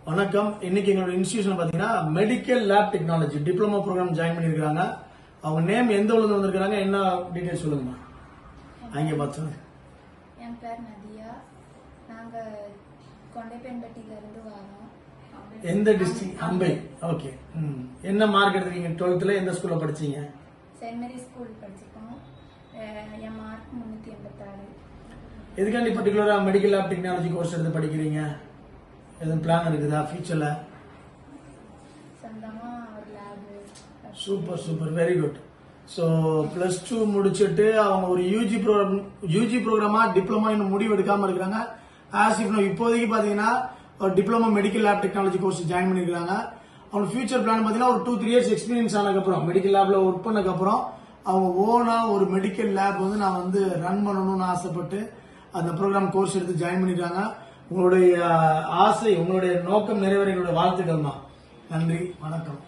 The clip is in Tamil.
வணக்கம். இன்னைக்கு எங்களோட இன்ஸ்டிடியூஷன் பாத்தீங்கன்னா medical lab technology diploma programme join பண்ணிருக்காங்க. அவங்க நேம் எந்த ஊர்ல இருந்து வந்திருக்காங்க, என்ன டீடைல்ஸ் சொல்லுங்கம்மா. அங்க பார்த்து. என் பேர் நதியா. நாங்க கொண்டைப்பேன்பட்டியில இருந்து வரோம். எந்த டிஸ்ட்ரிக்ட்? அம்பை. ஓகே. என்ன மார்க் எடுத்தீங்க 12th? எந்த ஸ்கூல்ல படிச்சீங்க? செயின்ட் மேரி ஸ்கூல் படிச்சிருக்கோம். என் மார்க் 386. எதுக்காண்டி பர்டிகுலரா மெடிக்கல் லேப் டெக்னாலஜி கோர்ஸ் எடுத்து படிக்கிறீங்க? எதுவும் பிளான் இருக்குதா ஃபியூச்சர்ல? சொந்தமா ஒரு lab. Super super, very good. So +2 முடிச்சுட்டு அவங்க ஒரு யூஜி ப்ரோக்ராமா டிப்ளமா இன்னும் முடிவு எடுக்காம இருக்கிறாங்க. இப்போதைக்கு பாத்தீங்கன்னா ஒரு diploma medical lab technology course join பண்ணிருக்காங்க. அவங்க ஃபியூச்சர் பிளான் பாத்தீங்கன்னா ஒரு 2-3 இயர்ஸ் எக்ஸ்பீரியன்ஸ் ஆனதுக்கப்புறம் மெடிக்கல் லேப்ல ஒர்க் பண்ணதுக்கப்புறம் அவங்க ஓனா ஒரு மெடிக்கல் லேப் நான் ரன் பண்ணணும்னு ஆசைப்பட்டு அந்த ப்ரோக்ராம் கோர்ஸ் எடுத்து ஜாயின் பண்ணிருக்காங்க. உங்களுடைய ஆசை, உங்களுடைய நோக்கம் நிறைவேற எங்களுடைய வாழ்த்துக்கள்மா. நன்றி, வணக்கம்.